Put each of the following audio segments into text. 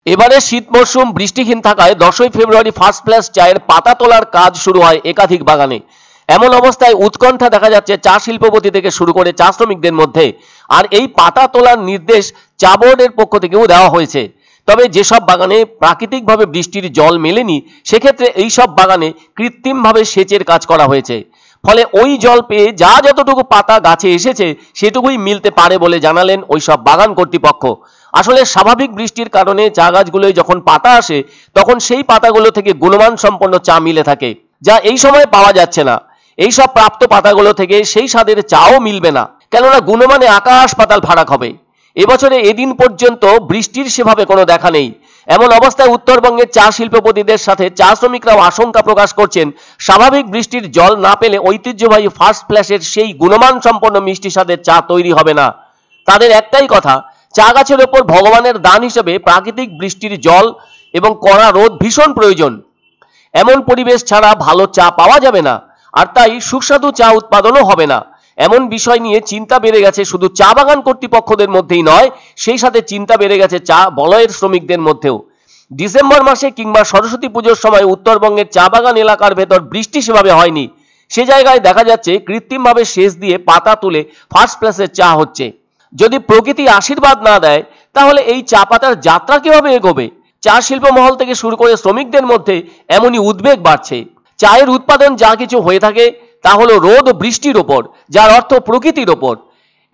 এবারে শীত মরশুম বৃষ্টিহীন থাকায় 10ই ফেব্রুয়ারি ফার্স্ট ফ্ল্যাশ চায়ের পাতা তোলার কাজ শুরু হয় একাধিক বাগানে। এমন অবস্থায় উৎকণ্ঠা দেখা যাচ্ছে চা শিল্পপতি থেকে শুরু করে চা শ্রমিকদের মধ্যে। আর এই পাতা তোলার নির্দেশ চা বোর্ডের পক্ষ থেকেও দেওয়া হয়েছে। তবে যেসব বাগানে প্রাকৃতিকভাবে বৃষ্টির জল মেলেনি সেক্ষেত্রে এইসব বাগানে কৃত্রিমভাবে সেচের কাজ করা হয়েছে। ফলে ওই জল পেয়ে যা যতটুকু পাতা গাছে এসেছে সেটুকুই মিলতে পারে বলে জানালেন ওইসব বাগান কর্তৃপক্ষ। আসলে স্বাভাবিক বৃষ্টির কারণে চা গাছগুলোয় যখন পাতা আসে তখন সেই পাতাগুলো থেকে গুণমান সম্পন্ন চা মিলে থাকে, যা এই সময় পাওয়া যাচ্ছে না। এইসব প্রাপ্ত পাতাগুলো থেকে সেই স্বাদের চাও মিলবে না, কেননা গুণমানে আকাশ পাতাল ফারাক হবে। এবছরে এদিন পর্যন্ত বৃষ্টির সেভাবে কোনো দেখা নেই। এমন অবস্থায় উত্তরবঙ্গের চা শিল্পপতিদের সাথে চা শ্রমিকরাও আশঙ্কা প্রকাশ করছেন স্বাভাবিক বৃষ্টির জল না পেলে ঐতিহ্যবাহী ফার্স্ট ফ্ল্যাশের সেই গুণমান সম্পন্ন মিষ্টি স্বাদের চা তৈরি হবে না। তাদের একটাই কথা, চা গাছের ওপর ভগবানের দান হিসেবে প্রাকৃতিক বৃষ্টির জল এবং কড়া রোদ ভীষণ প্রয়োজন। এমন পরিবেশ ছাড়া ভালো চা পাওয়া যাবে না, আর তাই সুস্বাদু চা উৎপাদনও হবে না। এমন বিষয় নিয়ে চিন্তা বেড়ে গেছে শুধু চা বাগান কর্তৃপক্ষদের মধ্যেই নয়, সেই সাথে চিন্তা বেড়ে গেছে চা বলয়ের শ্রমিকদের মধ্যেও। ডিসেম্বর মাসে কিংবা সরস্বতী পুজোর সময় উত্তরবঙ্গের চা বাগান এলাকার ভেতর বৃষ্টি সেভাবে হয়নি। সে জায়গায় দেখা যাচ্ছে কৃত্রিমভাবে সেচ দিয়ে পাতা তুলে ফার্স্ট ক্লাসের চা হচ্ছে। যদি প্রকৃতি আশীর্বাদ না দেয় তাহলে এই চা পাতার যাত্রা কিভাবে এগোবে? চা শিল্প মহল থেকে শুরু করে শ্রমিকদের মধ্যে এমনই উদ্বেগ বাড়ছে। চায়ের উৎপাদন যা কিছু হয়ে থাকে তা হলো রোদ ও বৃষ্টির ওপর, যার অর্থ প্রকৃতির ওপর।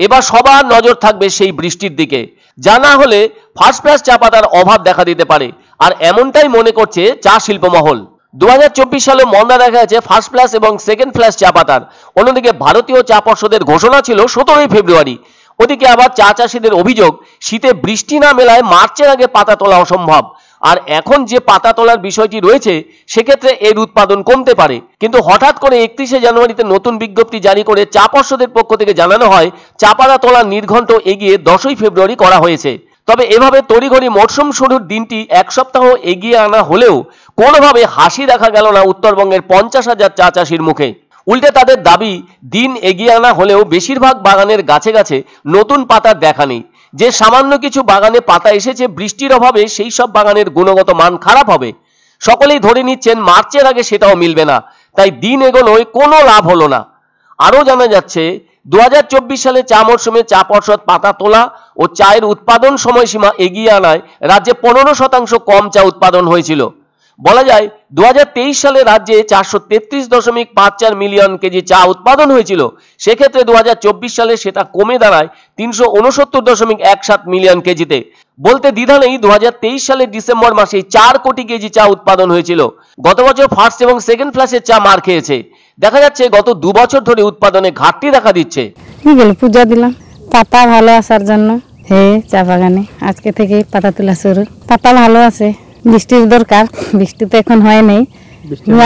এবার সবার নজর থাকবে সেই বৃষ্টির দিকে, যা না হলে ফার্স্ট ক্লাস চা পাতার অভাব দেখা দিতে পারে। আর এমনটাই মনে করছে চা শিল্প মহল। 2024 সালে মন্দা দেখা গেছে ফার্স্ট ক্লাস এবং সেকেন্ড ফ্ল্যাশ চা পাতার। অন্যদিকে ভারতীয় চা পর্ষদের ঘোষণা ছিল 17ই ফেব্রুয়ারি। ওদিকে আবার চা চাষিদের অভিযোগ, শীতে বৃষ্টি না মেলায় মার্চের আগে পাতা তোলা অসম্ভব। আর এখন যে পাতা তোলার বিষয়টি রয়েছে সেক্ষেত্রে এর উৎপাদন কমতে পারে। কিন্তু হঠাৎ করে 31শে জানুয়ারিতে নতুন বিজ্ঞপ্তি জারি করে চা পর্ষদের পক্ষ থেকে জানানো হয় চা পাতা তোলার নির্ঘণ্ট এগিয়ে 10ই ফেব্রুয়ারি করা হয়েছে। তবে এভাবে তড়িঘড়ি মরশুম শুরুর দিনটি এক সপ্তাহ এগিয়ে আনা হলেও কোনোভাবে হাসি দেখা গেল না উত্তরবঙ্গের 50,000 চা চাষির মুখে। উল্টে তাদের দাবি, দিন এগিয়ে আনা হলেও বেশিরভাগ বাগানের গাছে গাছে নতুন পাতার দেখা নেই। যে সামান্য কিছু বাগানে পাতা এসেছে বৃষ্টির অভাবে সেই সব বাগানের গুণগত মান খারাপ হবে। সকলেই ধরে নিচ্ছেন মার্চের আগে সেটাও মিলবে না, তাই দিন এগোনোয় কোনো লাভ হলো না। আরও জানা যাচ্ছে 2024 সালে চা মরশুমে চা পর্ষদ পাতা তোলা ও চায়ের উৎপাদন সময়সীমা এগিয়ে আনায় রাজ্যে 15% কম চা উৎপাদন হয়েছিল। বলা যায় 2023 সালে রাজ্যে 433.54 মিলিয়ন কেজি চা উৎপাদন হয়েছিল। সেক্ষেত্রে 2024 সালে সেটা কমে দাঁড়ায় 369.17 মিলিয়ন কেজিতে। বলতে দ্বিধা নেই 2023 সালে ডিসেম্বর মাসে 4 কোটি কেজি চা উৎপাদন হয়েছিল। গত বছর ফার্স্ট এবং সেকেন্ড ফ্ল্যাশের চা মার খেয়েছে। দেখা যাচ্ছে গত 2 বছর ধরে উৎপাদনে ঘাটতি দেখা দিচ্ছে। পূজা দিলাম পাতা ভালো আসার জন্য। চা বাগানে আজকে থেকে পাতা তোলা শুরু। পাতা ভালো আছে, বৃষ্টির দরকার, বৃষ্টি তো এখন হয় নাই,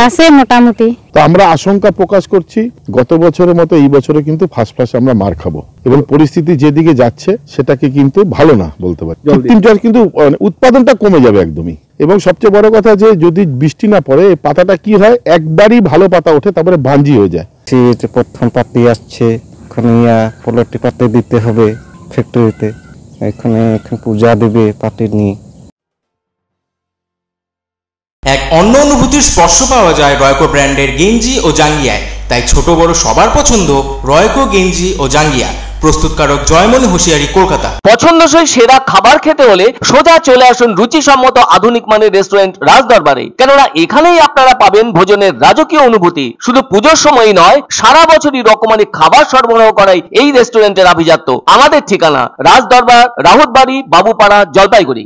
আছে মোটামুটি। তো আমরা আশঙ্কা প্রকাশ করছি গত বছরের মতো এই বছরে কিন্তু ফার্স্ট ফ্ল্যাশ আমরা মার খাবো এবং পরিস্থিতি যেদিকে যাচ্ছে সেটাকে কিন্তু ভালো না বলতে পারি। কিন্তু উৎপাদনটা কমে যাবে একদমই। এবং সবচেয়ে বড় কথা যে যদি বৃষ্টি না পড়ে পাতাটা কি হয়, একবারই ভালো পাতা ওঠে তারপরে ভাঞ্জি হয়ে যায়। প্রথম পাতি আসছে, এখানে পোলট্রি পাতি দিতে হবে ফ্যাক্টরিতে, এখানে পূজা দেবে পাতি নিয়ে। এক অন্য অনুভূতির স্পর্শ পাওয়া যায় রয়কো ব্র্যান্ডের গেঞ্জি ও জাঙ্গিয়ায়। তাই ছোট বড় সবার পছন্দ রয়কো গেঞ্জি ও জাঙ্গিয়া। প্রস্তুতকারক জয়মনি হুঁশিয়ারি, কলকাতা। পছন্দসই সেরা খাবার খেতে হলে সোজা চলে আসুন রুচিসম্মত আধুনিক মানের রেস্টুরেন্ট রাজদরবারে, কেননা এখানেই আপনারা পাবেন ভোজনের রাজকীয় অনুভূতি। শুধু পুজোর সময়ই নয়, সারা বছরই রকমারি খাবার সরবরাহ করাই এই রেস্টুরেন্টের আভিজাত্য। আমাদের ঠিকানা রাজদরবার, রাহুতবাড়ি, বাবুপাড়া, জলপাইগুড়ি।